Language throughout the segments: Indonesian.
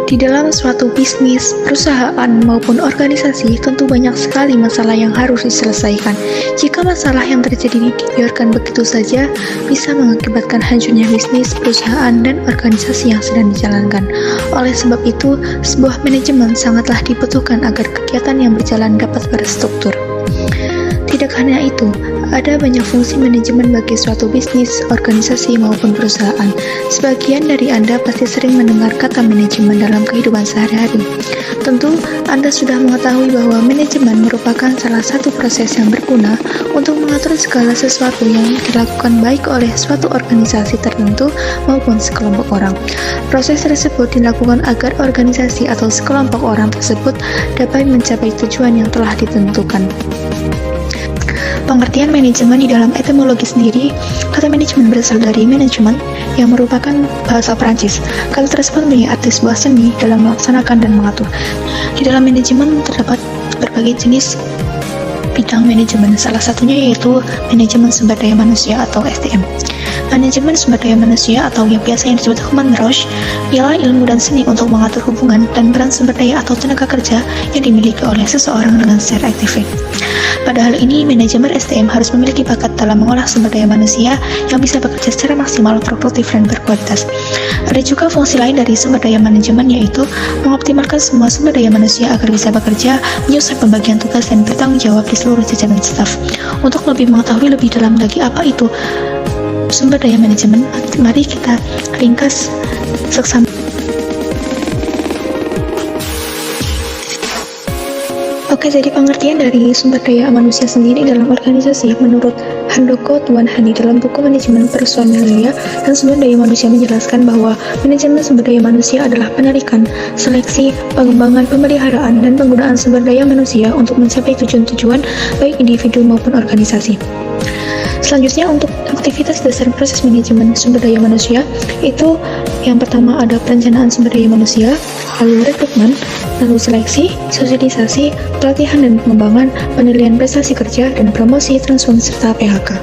Di dalam suatu bisnis, perusahaan, maupun organisasi, tentu banyak sekali masalah yang harus diselesaikan. Jika masalah yang terjadi dibiarkan begitu saja, bisa mengakibatkan hancurnya bisnis, perusahaan, dan organisasi yang sedang dijalankan. Oleh sebab itu, sebuah manajemen sangatlah dibutuhkan agar kegiatan yang berjalan dapat berstruktur. Tidak hanya itu, ada banyak fungsi manajemen bagi suatu bisnis, organisasi, maupun perusahaan. Sebagian dari Anda pasti sering mendengar kata manajemen dalam kehidupan sehari-hari. Tentu, Anda sudah mengetahui bahwa manajemen merupakan salah satu proses yang berguna untuk mengatur segala sesuatu yang dilakukan baik oleh suatu organisasi tertentu maupun sekelompok orang. Proses tersebut dilakukan agar organisasi atau sekelompok orang tersebut dapat mencapai tujuan yang telah ditentukan. Pengertian manajemen di dalam etimologi sendiri, kata manajemen berasal dari manajemen yang merupakan bahasa Perancis. Kata tersebut memiliki arti sebuah seni dalam melaksanakan dan mengatur. Di dalam manajemen terdapat berbagai jenis bidang manajemen, salah satunya yaitu manajemen sumber daya manusia atau SDM. Manajemen sumber daya manusia atau yang biasanya disebut human resource ialah ilmu dan seni untuk mengatur hubungan dan peran sumber daya atau tenaga kerja yang dimiliki oleh seseorang dengan secara aktif. Pada hal ini, manajemen SDM harus memiliki bakat dalam mengolah sumber daya manusia yang bisa bekerja secara maksimal, produktif, dan berkualitas. Ada juga fungsi lain dari sumber daya manajemen, yaitu mengoptimalkan semua sumber daya manusia agar bisa bekerja, menyusun pembagian tugas, dan bertanggung jawab di seluruh jajaran staf. Untuk lebih mengetahui lebih dalam lagi apa itu sumber daya manajemen, mari kita ringkas seksama. Oke, jadi pengertian dari sumber daya manusia sendiri dalam organisasi menurut Handoko Tuan Hani dalam buku Manajemen Personalia dan Sumber Daya Manusia menjelaskan bahwa manajemen sumber daya manusia adalah penarikan, seleksi, pengembangan, pemeliharaan, dan penggunaan sumber daya manusia untuk mencapai tujuan-tujuan baik individu maupun organisasi. Selanjutnya, untuk aktivitas dasar proses manajemen sumber daya manusia, itu yang pertama ada perencanaan sumber daya manusia, lalu rekrutmen, lalu seleksi, sosialisasi, pelatihan dan pengembangan, penilaian prestasi kerja, dan promosi, transfer, serta PHK.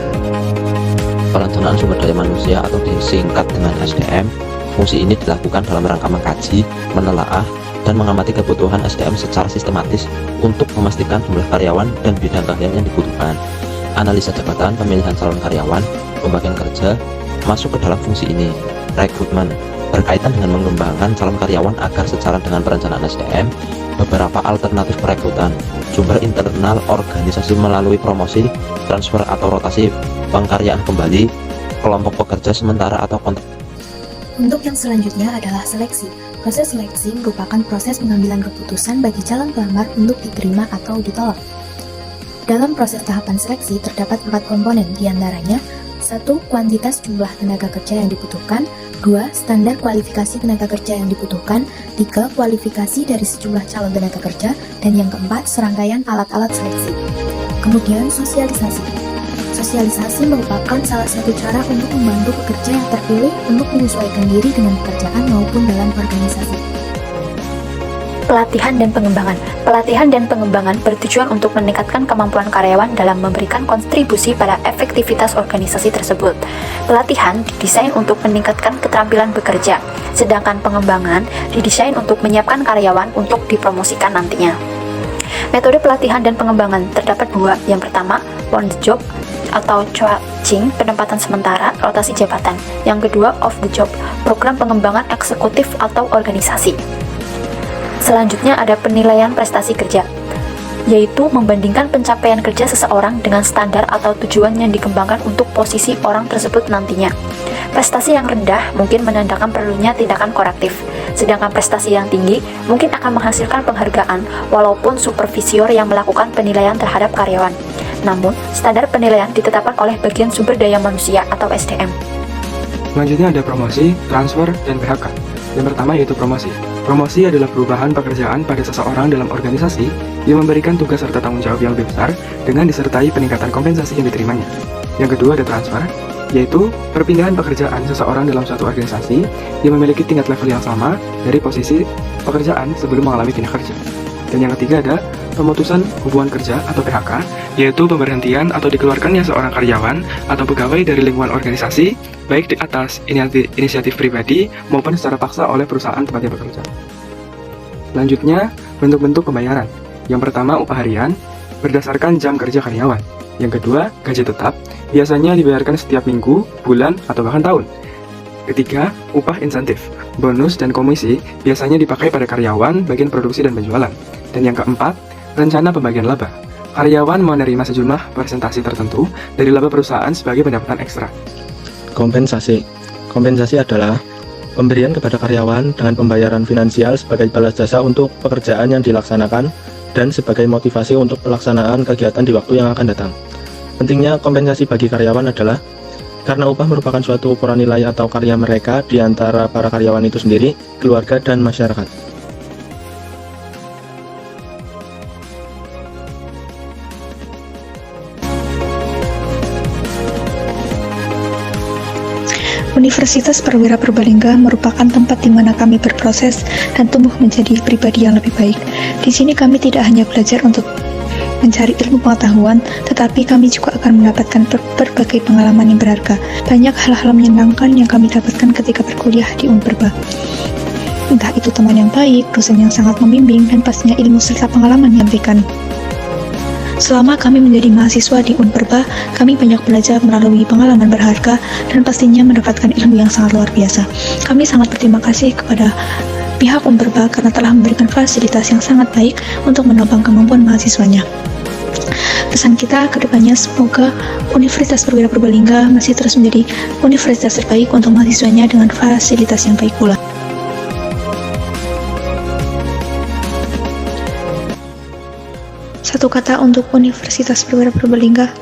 Perencanaan sumber daya manusia atau disingkat dengan SDM, fungsi ini dilakukan dalam rangka mengkaji, menelaah, dan mengamati kebutuhan SDM secara sistematis untuk memastikan jumlah karyawan dan bidang keahlian yang dibutuhkan. Analisa jabatan, pemilihan calon karyawan, pembagian kerja masuk ke dalam fungsi ini. Rekrutmen berkaitan dengan mengembangkan calon karyawan agar sejalan dengan perencanaan SDM. Beberapa alternatif perekrutan, sumber internal organisasi melalui promosi, transfer atau rotasi, pengkaryaan kembali, kelompok pekerja sementara atau kontrak. Untuk yang selanjutnya adalah seleksi. Proses seleksi merupakan proses pengambilan keputusan bagi calon pelamar untuk diterima atau ditolak. Dalam proses tahapan seleksi terdapat 4 komponen, diantaranya 1. Kuantitas jumlah tenaga kerja yang dibutuhkan, 2. Standar kualifikasi tenaga kerja yang dibutuhkan, 3. Kualifikasi dari sejumlah calon tenaga kerja, dan yang keempat, serangkaian alat-alat seleksi. Kemudian, sosialisasi. Sosialisasi merupakan salah satu cara untuk membantu pekerja yang terpilih untuk menyesuaikan diri dengan pekerjaan maupun dalam organisasi. Pelatihan dan pengembangan. Pelatihan dan pengembangan bertujuan untuk meningkatkan kemampuan karyawan dalam memberikan kontribusi pada efektivitas organisasi tersebut. Pelatihan didesain untuk meningkatkan keterampilan bekerja, sedangkan pengembangan didesain untuk menyiapkan karyawan untuk dipromosikan nantinya. Metode pelatihan dan pengembangan terdapat 2. Yang pertama, on the job atau coaching, penempatan sementara, rotasi jabatan. Yang kedua, off the job, program pengembangan eksekutif atau organisasi. Selanjutnya ada penilaian prestasi kerja, yaitu membandingkan pencapaian kerja seseorang dengan standar atau tujuan yang dikembangkan untuk posisi orang tersebut nantinya. Prestasi yang rendah mungkin menandakan perlunya tindakan korektif, sedangkan prestasi yang tinggi mungkin akan menghasilkan penghargaan walaupun supervisor yang melakukan penilaian terhadap karyawan. Namun, standar penilaian ditetapkan oleh bagian sumber daya manusia atau SDM. Selanjutnya ada promosi, transfer, dan PHK. Yang pertama yaitu promosi. Promosi adalah perubahan pekerjaan pada seseorang dalam organisasi yang memberikan tugas serta tanggung jawab yang lebih besar dengan disertai peningkatan kompensasi yang diterimanya. Yang kedua ada transfer, yaitu perpindahan pekerjaan seseorang dalam suatu organisasi yang memiliki tingkat level yang sama dari posisi pekerjaan sebelum mengalami pindah kerja. Dan yang ketiga ada pemutusan hubungan kerja atau PHK, yaitu pemberhentian atau dikeluarkannya seorang karyawan atau pegawai dari lingkungan organisasi, baik di atas inisiatif pribadi maupun secara paksa oleh perusahaan tempatnya bekerja. Selanjutnya, bentuk-bentuk pembayaran. Yang pertama, upah harian, berdasarkan jam kerja karyawan. Yang kedua, gaji tetap, biasanya dibayarkan setiap minggu, bulan, atau bahkan tahun. Ketiga, upah insentif, bonus dan komisi biasanya dipakai pada karyawan bagian produksi dan penjualan. Dan yang keempat, rencana pembagian laba. Karyawan menerima sejumlah persentase tertentu dari laba perusahaan sebagai pendapatan ekstra. Kompensasi. Kompensasi adalah pemberian kepada karyawan dengan pembayaran finansial sebagai balas jasa untuk pekerjaan yang dilaksanakan dan sebagai motivasi untuk pelaksanaan kegiatan di waktu yang akan datang. Pentingnya kompensasi bagi karyawan adalah karena upah merupakan suatu ukuran nilai atau karya mereka di antara para karyawan itu sendiri, keluarga, dan masyarakat. Universitas Perwira Purbalingga merupakan tempat di mana kami berproses dan tumbuh menjadi pribadi yang lebih baik. Di sini kami tidak hanya belajar untuk mencari ilmu pengetahuan, tetapi kami juga akan mendapatkan berbagai pengalaman yang berharga. Banyak hal-hal menyenangkan yang kami dapatkan ketika berkuliah di Unperba. Entah itu teman yang baik, dosen yang sangat membimbing, dan pastinya ilmu serta pengalaman yang diberikan. Selama kami menjadi mahasiswa di Unperba, kami banyak belajar melalui pengalaman berharga dan pastinya mendapatkan ilmu yang sangat luar biasa. Kami sangat berterima kasih kepada pihak Unperba karena telah memberikan fasilitas yang sangat baik untuk menopang kemampuan mahasiswanya. Pesan kita ke depannya, semoga Universitas Perwira Purbalingga masih terus menjadi universitas terbaik untuk mahasiswanya dengan fasilitas yang baik pula. Satu kata untuk Universitas Perwira Purbalingga,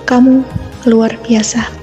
kamu luar biasa.